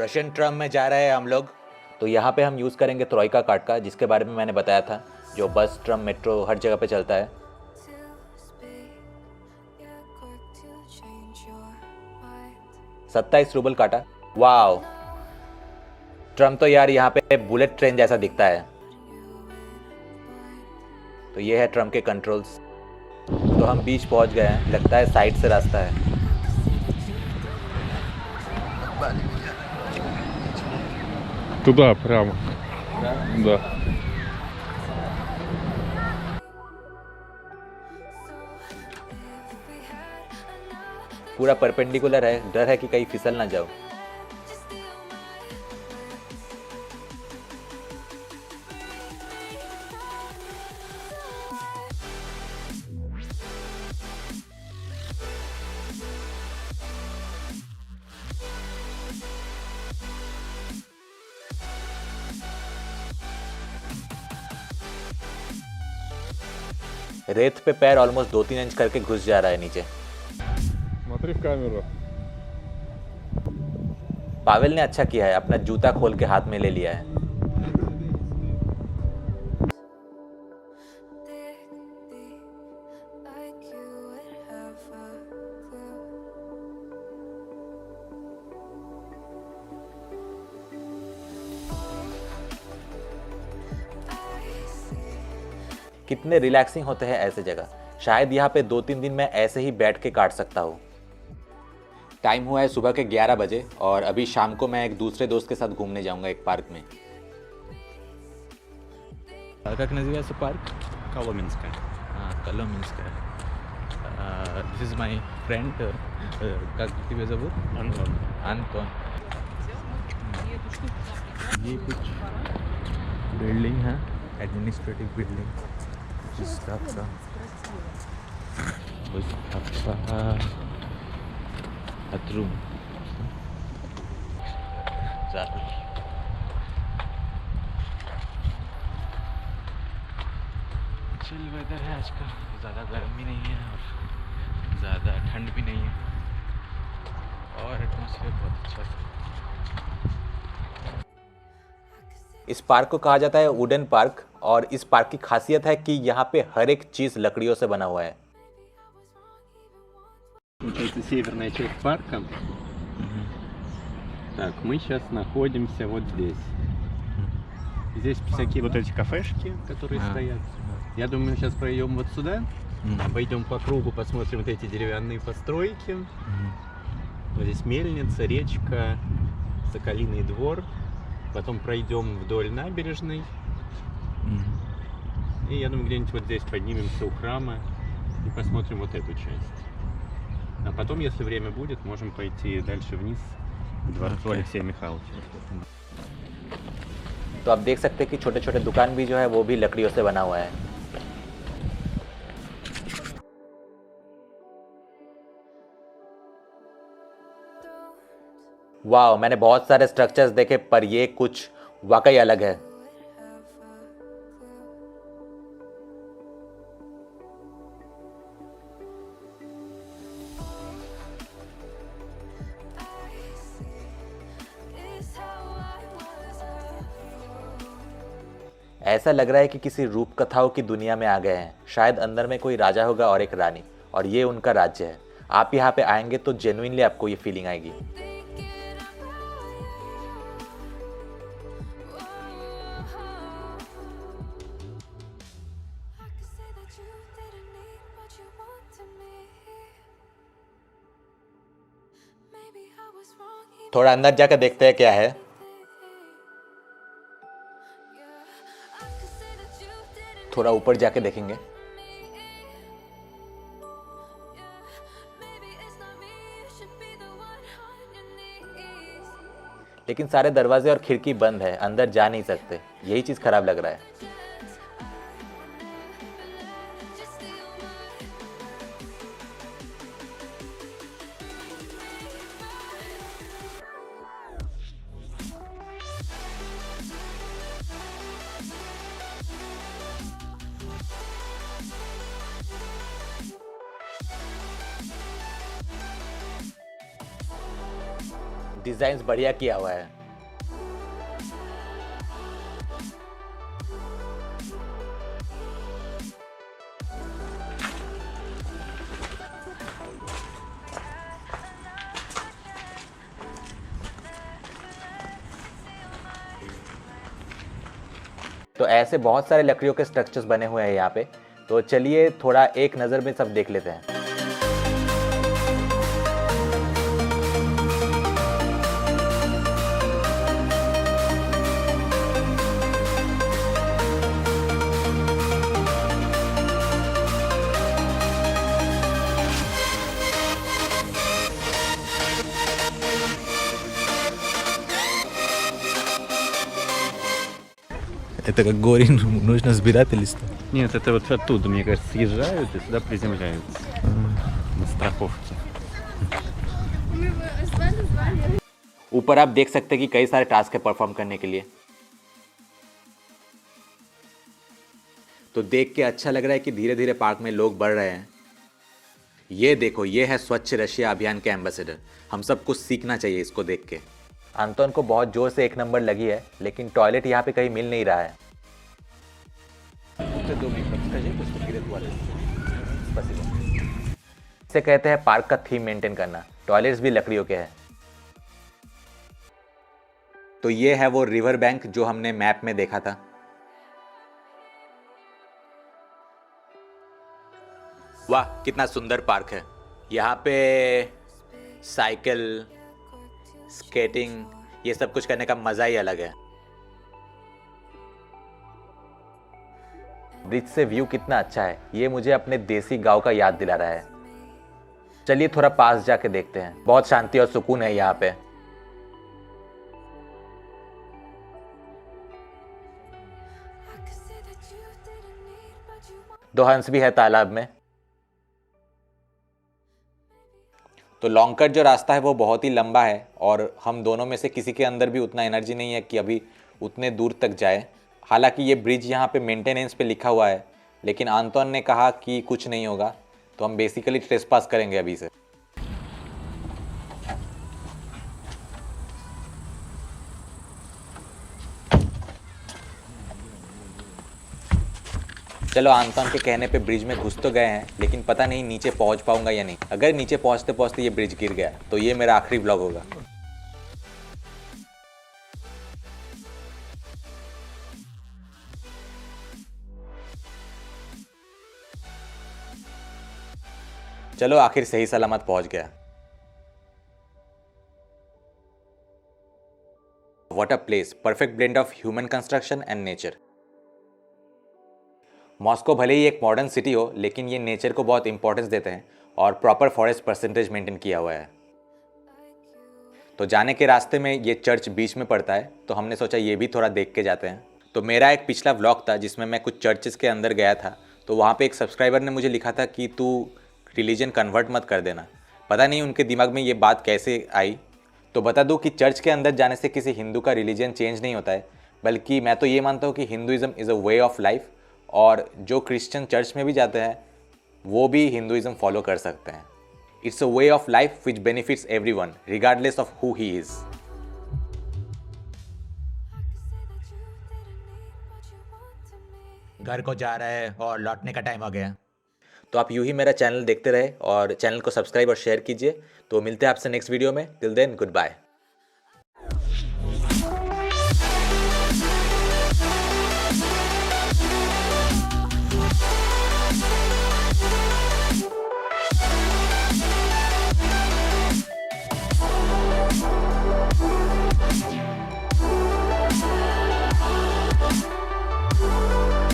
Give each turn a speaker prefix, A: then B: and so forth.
A: Russian term में जा रहे हैं हम लोग। तो यहाँ पे हम यूज़ करेंगे ट्रोइका कार्ड का, जिसके बारे में मैंने बताया था, जो बस ट्रम मेट्रो हर जगह पे चलता है। 27 रूबल काटा। वाओ, ट्रम तो यार यहाँ पे बुलेट ट्रेन जैसा दिखता है। तो ये है ट्रम के कंट्रोल्स। तो हम बीच पहुँच गए हैं, लगता है साइड से रास्ता है।
B: Туда, прямо. Да.
A: पूरा परपेंडिकुलर है, डर है कि कहीं फिसल ना जाओ। रेत पे पैर ऑलमोस्ट 2-3 इंच करके घुस जा रहा है नीचे।
B: Смотри в камеру.
A: पावेल ने अच्छा किया है, अपना जूता खोल के हाथ में ले लिया है। कितने रिलैक्सिंग होते हैं ऐसे जगह। शायद यहाँ पे 2-3 दिन मैं ऐसे ही बैठ के काट सकता हूँ। टाइम हुआ है सुबह के 11 बजे और अभी शाम को मैं एक दूसरे दोस्त के साथ घूमने जाऊंगा एक पार्क में।
C: Как называется парк?
D: Коломенская.
C: Коломенская. This is my friend. Как тебя зовут?
D: Антон.
C: Антон. ये कुछ बिल्डिंग है, एडमिनिस्ट्रेटिव बिल्डिंग, जिसका बाथरूम। चिल वेदर है आजकल, ज़्यादा गर्मी नहीं है और ज़्यादा ठंड भी नहीं है, और एटमॉस्फेयर बहुत अच्छा है।
A: इस पार्क को कहा जाता है वुडन पार्क, और इस पार्क की खासियत है कि यहाँ पे हर एक चीज़ लकड़ियों से बना हुआ है।
D: Это северная часть парка. Так, мы сейчас находимся вот здесь. Здесь всякие вот эти кафешки, которые стоят. Я думаю, мы сейчас пройдем вот сюда, обойдем по кругу, посмотрим вот эти деревянные постройки. Вот здесь мельница, речка, Соколиный двор. Потом пройдем вдоль набережной. И я думаю, где-нибудь вот здесь поднимемся у храма и посмотрим вот эту часть. А потом, если время будет, можем пойти дальше вниз к дворцу Алексея Михайловича.
A: तो आप देख सकते हैं कि छोटे छोटे दुकान भी जो है वो भी लकड़ियों से बना हुआ है। वाह, मैंने बहुत सारे स्ट्रक्चर्स देखे पर ये कुछ वाकई अलग है। ऐसा लग रहा है कि किसी रूप कथाओं की दुनिया में आ गए हैं। शायद अंदर में कोई राजा होगा और एक रानी, और ये उनका राज्य है। आप यहाँ पे आएंगे तो जेन्युइनली आपको ये फीलिंग आएगी। थोड़ा अंदर जाकर देखते हैं क्या है। थोड़ा ऊपर जाके देखेंगे। लेकिन सारे दरवाजे और खिड़की बंद है, अंदर जा नहीं सकते। यही चीज खराब लग रहा है। डिजाइन बढ़िया किया हुआ है। तो ऐसे बहुत सारे लकड़ियों के स्ट्रक्चर्स बने हुए हैं यहाँ पे। तो चलिए थोड़ा एक नज़र में सब देख लेते हैं।
C: Это как говорит, нужно сбирать лист.
D: Нет, это вот оттуда, мне кажется, съезжают и сюда приземляются. На страховке.
A: ऊपर आप देख सकते हैं कि कई सारे टास्क है परफॉर्म करने के लिए। तो देख के अच्छा लग रहा है कि धीरे धीरे पार्क में लोग बढ़ रहे हैं। ये देखो, ये है स्वच्छ रशिया अभियान के एम्बेसडर। हम सब कुछ सीखना चाहिए इसको देख के। आंतोन को बहुत जोर से 1 नंबर लगी है, लेकिन टॉयलेट यहाँ पे कहीं मिल नहीं रहा है। इसे कहते हैं पार्क का थीम मेंटेन करना। टॉयलेट्स भी लकड़ियों के हैं। तो ये है वो रिवर बैंक जो हमने मैप में देखा था। वाह, कितना सुंदर पार्क है। यहाँ पे साइकिल, स्केटिंग, ये सब कुछ करने का मजा ही अलग है। ब्रिज से व्यू कितना अच्छा है, ये मुझे अपने देसी गांव का याद दिला रहा है। चलिए थोड़ा पास जाके देखते हैं। बहुत शांति और सुकून है यहाँ पे। दो हंस भी है तालाब में। तो लॉन्ग कट जो रास्ता है वो बहुत ही लंबा है और हम दोनों में से किसी के अंदर भी उतना एनर्जी नहीं है कि अभी उतने दूर तक जाए। हालांकि ये ब्रिज यहाँ पे मेंटेनेंस पे लिखा हुआ है, लेकिन आंतोन ने कहा कि कुछ नहीं होगा, तो हम बेसिकली ट्रेसपास करेंगे अभी से। चलो, आंतोन के कहने पे ब्रिज में घुस तो गए हैं, लेकिन पता नहीं नीचे पहुंच पाऊंगा या नहीं। अगर नीचे पहुंचते पहुंचते ये ब्रिज गिर गया तो ये मेरा आखिरी व्लॉग होगा। चलो, आखिर सही सलामत पहुंच गया। What a place, perfect blend of human construction and nature. Moscow भले ही एक मॉडर्न सिटी हो, लेकिन ये नेचर को बहुत इंपॉर्टेंस देते हैं और प्रॉपर फॉरेस्ट परसेंटेज मेंटेन किया हुआ है। तो जाने के रास्ते में ये चर्च बीच में पड़ता है, तो हमने सोचा ये भी थोड़ा देख के जाते हैं। तो मेरा एक पिछला व्लॉग था जिसमें मैं कुछ चर्चेस के अंदर गया था, तो वहाँ पे एक सब्सक्राइबर ने मुझे लिखा था कि तू रिलीजन कन्वर्ट मत कर देना। पता नहीं उनके दिमाग में ये बात कैसे आई। तो बता दूँ कि चर्च के अंदर जाने से किसी हिंदू का रिलीजन चेंज नहीं होता है, बल्कि मैं तो ये मानता हूँ कि Hinduism is a way of life, और जो क्रिश्चियन चर्च में भी जाते हैं वो भी हिंदुइज़्म फॉलो कर सकते हैं। It's a way of life which benefits everyone regardless of who he is. घर को जा रहा है और लौटने का टाइम आ गया। तो आप यूं ही मेरा चैनल देखते रहे और चैनल को सब्सक्राइब और शेयर कीजिए। तो मिलते हैं आपसे नेक्स्ट वीडियो में। Till then, good bye.